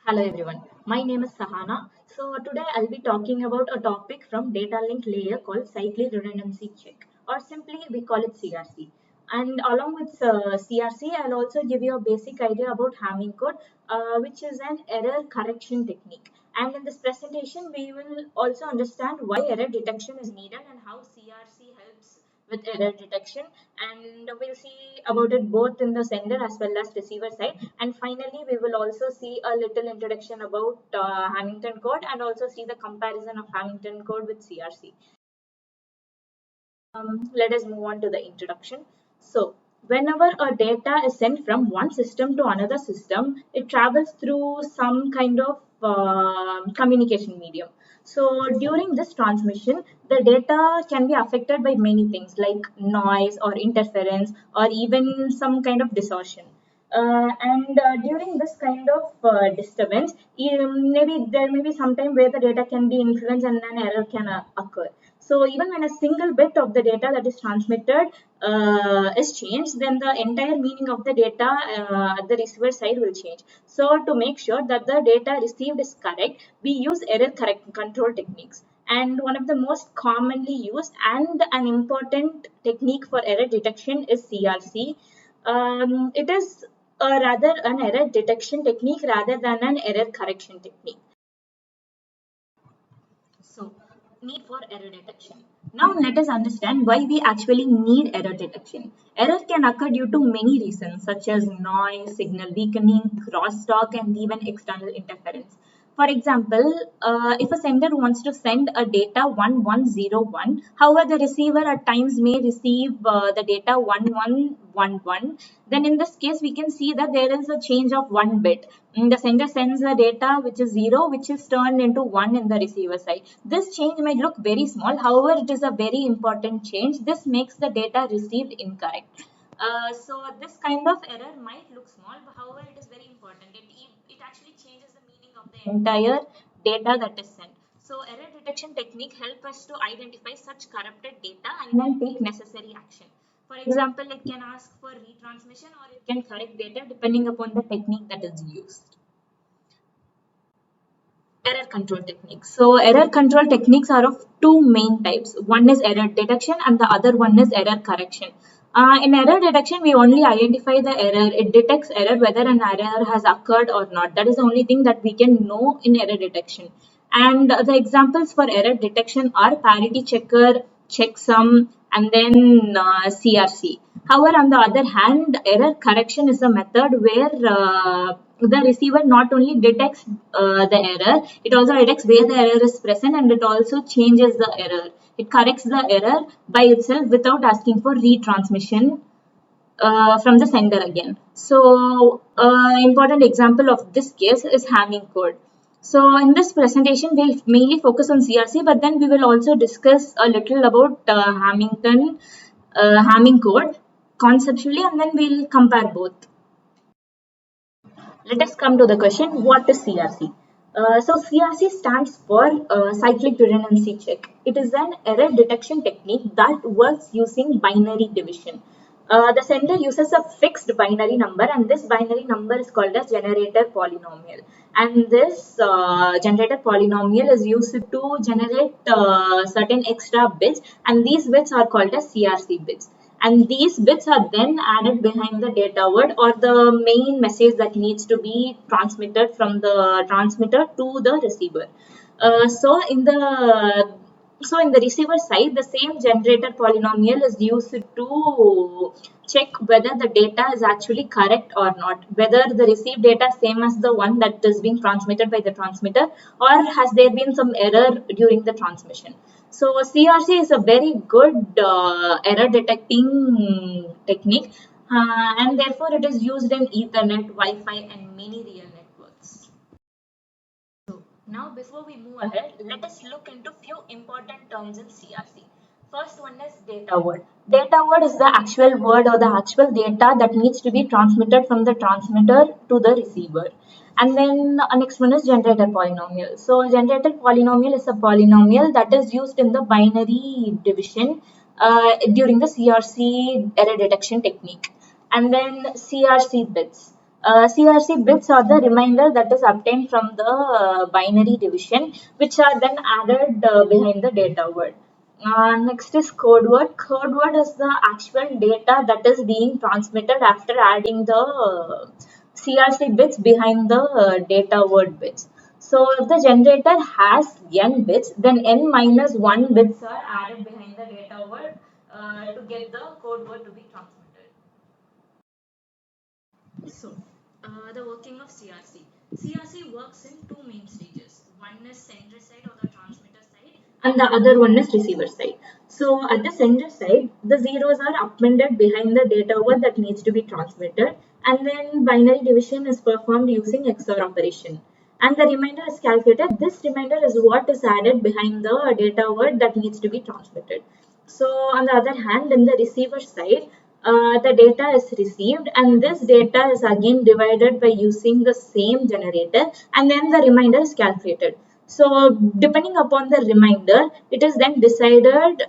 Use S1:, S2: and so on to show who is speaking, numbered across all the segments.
S1: Hello everyone, my name is Sahana. So today I'll be talking about a topic from data link layer called cyclic redundancy check, or simply we call it CRC. And along with CRC, I'll also give you a basic idea about Hamming code, which is an error correction technique. And in this presentation, we will also understand why error detection is needed and how CRC helps with error detection, and we'll see about it both in the sender as well as receiver side. And finally we will also see a little introduction about Hamilton code and also see the comparison of Hamilton code with CRC. Let us move on to the introduction. So, whenever a data is sent from one system to another system, it travels through some kind of communication medium. So, during this transmission, the data can be affected by many things like noise or interference or even some kind of distortion. And during this kind of disturbance, maybe there may be some time where the data can be influenced and an error can occur. So even when a single bit of the data that is transmitted is changed, then the entire meaning of the data at the receiver side will change. So to make sure that the data received is correct, we use error correct control techniques. And one of the most commonly used and an important technique for error detection is CRC. It is rather an error detection technique rather than an error correction technique. So, need for error detection. Now, let us understand why we actually need error detection. Error can occur due to many reasons, such as noise, signal weakening, crosstalk, and even external interference. For example, if a sender wants to send a data 1101, however, the receiver at times may receive the data 1111, then in this case, we can see that there is a change of one bit. The sender sends the data which is 0, which is turned into 1 in the receiver side. This change may look very small, however, it is a very important change. This makes the data received incorrect. So this kind of error might look small, but however, it is very important. It actually changes the meaning of the entire data that is sent. So error detection technique help us to identify such corrupted data and then take necessary action. For example, it can ask for retransmission or it can correct data depending upon the technique that is used. Error control techniques. So error control techniques are of two main types. One is error detection and the other one is error correction. In error detection, we only identify the error. It detects error whether an error has occurred or not. That is the only thing that we can know in error detection. And the examples for error detection are parity checker, checksum, and then CRC. However, on the other hand, error correction is a method where the receiver not only detects the error, it also detects where the error is present and it also changes the error. It corrects the error by itself without asking for retransmission from the sender again. So, important example of this case is Hamming code. So, in this presentation, we'll mainly focus on CRC, but then we will also discuss a little about Hamming code conceptually, and then we'll compare both. Let us come to the question, what is CRC? So CRC stands for cyclic redundancy check. It is an error detection technique that works using binary division. The sender uses a fixed binary number and this binary number is called as generator polynomial. And this generator polynomial is used to generate certain extra bits and these bits are called as CRC bits, and these bits are then added behind the data word or the main message that needs to be transmitted from the transmitter to the receiver. So in the receiver side, the same generator polynomial is used to check whether the data is actually correct or not, whether the received data is same as the one that is being transmitted by the transmitter, or has there been some error during the transmission. So CRC is a very good error detecting technique, and therefore it is used in Ethernet, Wi-Fi, and many real networks. So now before we move ahead, let us look into few important terms in CRC. First one is data word. Data word is the actual word or the actual data that needs to be transmitted from the transmitter to the receiver. And then next one is generator polynomial. So generator polynomial is a polynomial that is used in the binary division during the CRC error detection technique. And then CRC bits. CRC bits are the remainder that is obtained from the binary division, which are then added behind the data word. Next is code word. Code word is the actual data that is being transmitted after adding the CRC bits behind the data word bits. So if the generator has n bits, then n minus 1 bits are added behind the data word to get the code word to be transmitted. So, the working of CRC. CRC works in two main stages. One is sender side or the transmitter side, and the other one is receiver side. So, at the sender side, the zeros are appended behind the data word that needs to be transmitted, and then binary division is performed using XOR operation. And the remainder is calculated. This remainder is what is added behind the data word that needs to be transmitted. So, on the other hand, in the receiver side, the data is received and this data is again divided by using the same generator and then the remainder is calculated. So depending upon the remainder, it is then decided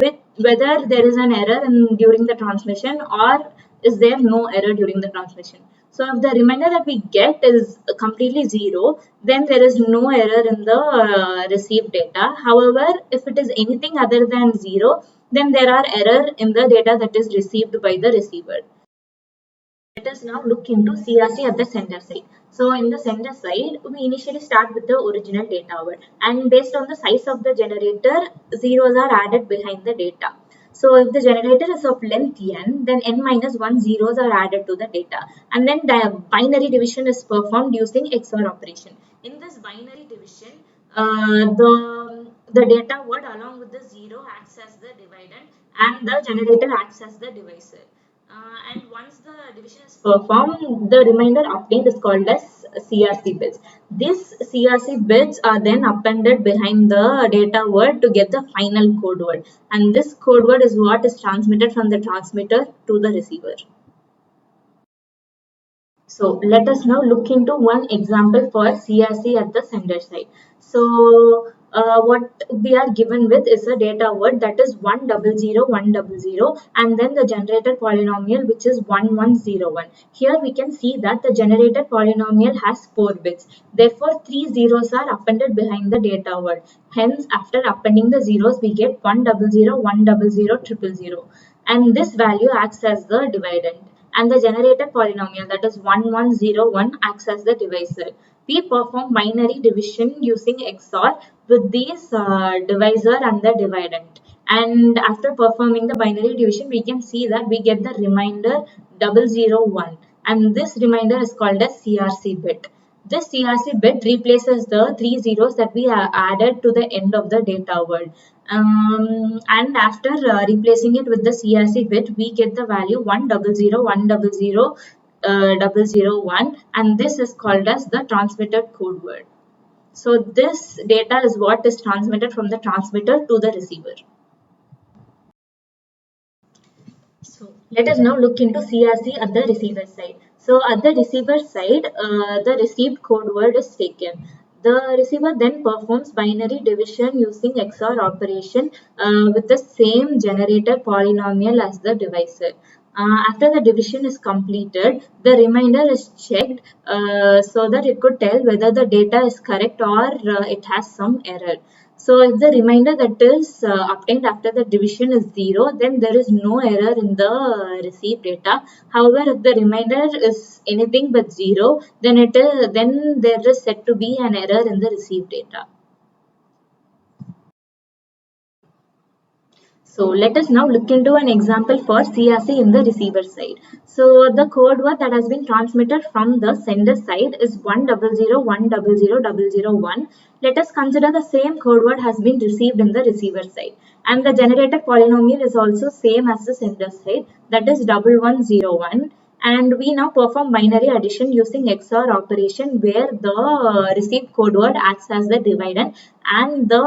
S1: with whether there is an error during the transmission or is there no error during the transmission. So if the remainder that we get is completely zero, then there is no error in the received data. However, if it is anything other than zero, then there are error in the data that is received by the receiver. Let us now look into CRC at the sender side. So in the sender side, we initially start with the original data word and based on the size of the generator, zeros are added behind the data. So if the generator is of length n, then n minus 1 zeros are added to the data. And then the binary division is performed using XOR operation. In this binary division, the data word along with the zero acts as the dividend and the generator acts as the divisor. And once the division is performed, the remainder obtained is called as CRC bits. These CRC bits are then appended behind the data word to get the final code word. And this code word is what is transmitted from the transmitter to the receiver. So let us now look into one example for CRC at the sender side. So what we are given with is a data word that is 100 and then the generator polynomial which is 1101. Here we can see that the generator polynomial has 4 bits. Therefore 3 zeros are appended behind the data word. Hence after appending the zeros we get 100 and this value acts as the dividend and the generated polynomial that is 1101 acts as the divisor. We perform binary division using XOR with these divisor and the dividend. And after performing the binary division, we can see that we get the remainder 001 and this remainder is called as CRC bit. This CRC bit replaces the 3 zeros that we added to the end of the data word. And after replacing it with the CRC bit, we get the value 100 and this is called as the transmitted code word. So this data is what is transmitted from the transmitter to the receiver. So let us now look into CRC at the receiver side. So at the receiver side, the received code word is taken. The receiver then performs binary division using XOR operation with the same generator polynomial as the divisor. After the division is completed, the remainder is checked so that it could tell whether the data is correct or it has some error. So if the remainder that is obtained after the division is 0, then there is no error in the received data. However, if the remainder is anything but 0, then there is said to be an error in the received data. So let us now look into an example for CRC in the receiver side. So the code word that has been transmitted from the sender side is 100 Let us consider the same code word has been received in the receiver side. And the generated polynomial is also same as the sender side, that is 1101. And we now perform binary addition using XOR operation where the received code word acts as the dividend and the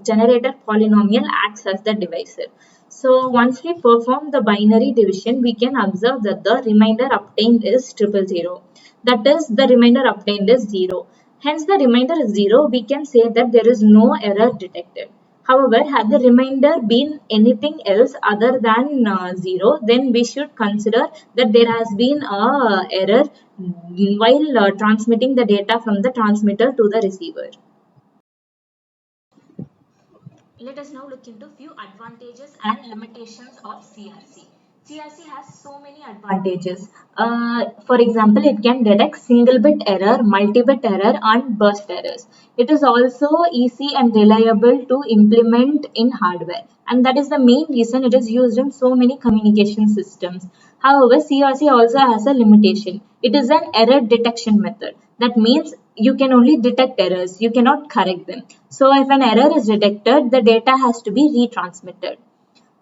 S1: generated polynomial acts as the divisor. So once we perform the binary division, we can observe that the remainder obtained is 000. That is, the remainder obtained is 0. Hence, the remainder is 0. We can say that there is no error detected. However, had the remainder been anything else other than 0, then we should consider that there has been a error while transmitting the data from the transmitter to the receiver. Let us now look into few advantages and limitations of CRC. CRC has so many advantages. For example, it can detect single bit error, multi-bit error and burst errors. It is also easy and reliable to implement in hardware, and that is the main reason it is used in so many communication systems. However, CRC also has a limitation. It is an error detection method. That means you can only detect errors, you cannot correct them. So if an error is detected, the data has to be retransmitted.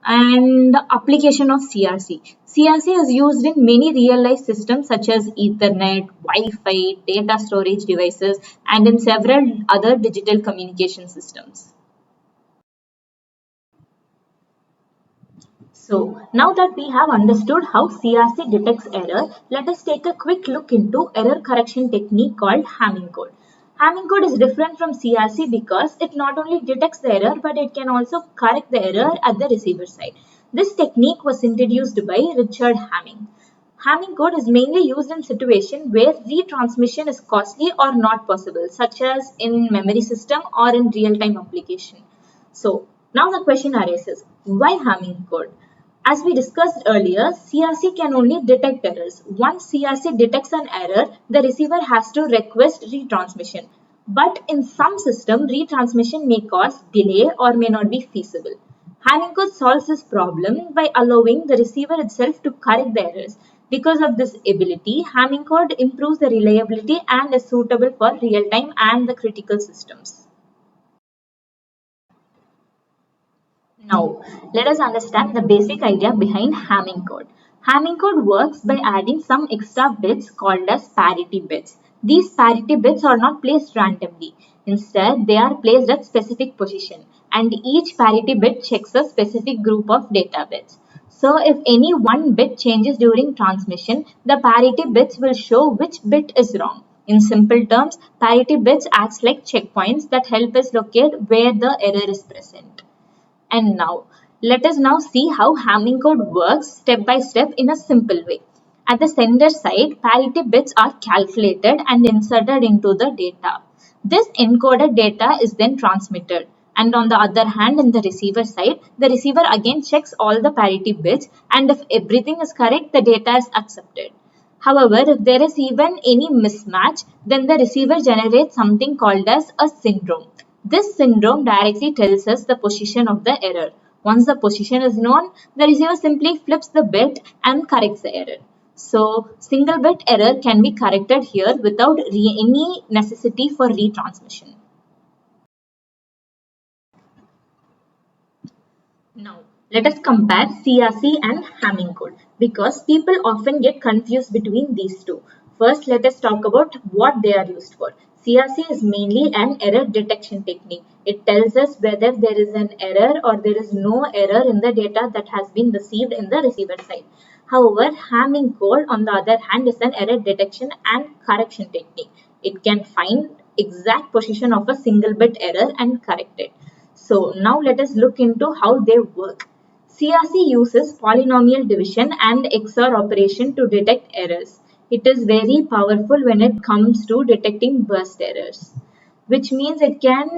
S1: And the application of CRC. CRC is used in many real life systems such as Ethernet, Wi-Fi, data storage devices, and in several other digital communication systems. So now that we have understood how CRC detects error, let us take a quick look into error correction technique called Hamming code. Hamming code is different from CRC because it not only detects the error but it can also correct the error at the receiver side. This technique was introduced by Richard Hamming. Hamming code is mainly used in situations where retransmission is costly or not possible, such as in memory system or in real-time application. So now the question arises, why Hamming code? As we discussed earlier, CRC can only detect errors. Once CRC detects an error, the receiver has to request retransmission. But in some systems, retransmission may cause delay or may not be feasible. Hamming code solves this problem by allowing the receiver itself to correct the errors. Because of this ability, Hamming code improves the reliability and is suitable for real-time and the critical systems. Now, let us understand the basic idea behind Hamming code. Hamming code works by adding some extra bits called as parity bits. These parity bits are not placed randomly. Instead, they are placed at specific position, and each parity bit checks a specific group of data bits. So, if any one bit changes during transmission, the parity bits will show which bit is wrong. In simple terms, parity bits acts like checkpoints that help us locate where the error is present. And now, let us now see how Hamming code works step by step in a simple way. At the sender side, parity bits are calculated and inserted into the data. This encoded data is then transmitted. And on the other hand, in the receiver side, the receiver again checks all the parity bits, and if everything is correct, the data is accepted. However, if there is even any mismatch, then the receiver generates something called as a syndrome. This syndrome directly tells us the position of the error. Once the position is known, the receiver simply flips the bit and corrects the error. So, single bit error can be corrected here without any necessity for retransmission. Now, let us compare CRC and Hamming code because people often get confused between these two. First, let us talk about what they are used for. CRC is mainly an error detection technique. It tells us whether there is an error or there is no error in the data that has been received in the receiver side. However, Hamming code, on the other hand, is an error detection and correction technique. It can find exact position of a single bit error and correct it. So now let us look into how they work. CRC uses polynomial division and XOR operation to detect errors. It is very powerful when it comes to detecting burst errors, which means it can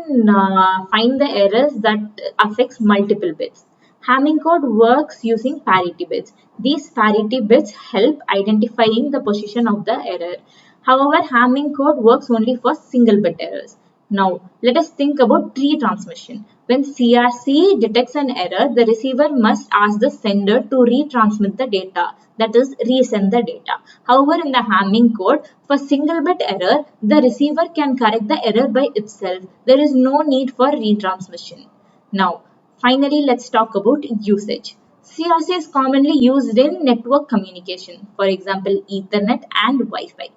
S1: find the errors that affects multiple bits. Hamming code works using parity bits. These parity bits help identifying the position of the error. However, Hamming code works only for single bit errors. Now, let us think about retransmission. When CRC detects an error, the receiver must ask the sender to retransmit the data, that is, resend the data. However, in the Hamming code, for single bit error, the receiver can correct the error by itself. There is no need for retransmission. Now, finally, let's talk about usage. CRC is commonly used in network communication, for example, Ethernet and Wi-Fi.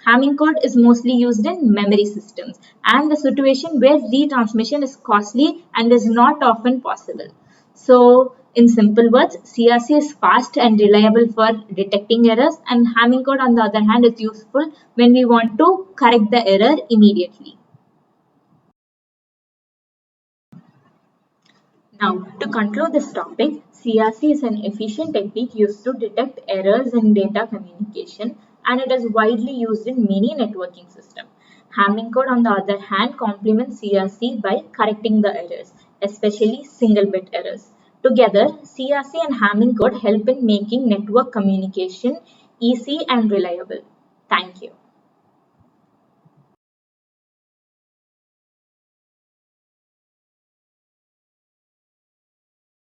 S1: Hamming code is mostly used in memory systems and the situation where retransmission is costly and is not often possible. So, in simple words, CRC is fast and reliable for detecting errors, and Hamming code, on the other hand, is useful when we want to correct the error immediately. Now, to conclude this topic, CRC is an efficient technique used to detect errors in data communication, and it is widely used in many networking systems. Hamming code, on the other hand, complements CRC by correcting the errors, especially single bit errors. Together, CRC and Hamming code help in making network communication easy and reliable. Thank you.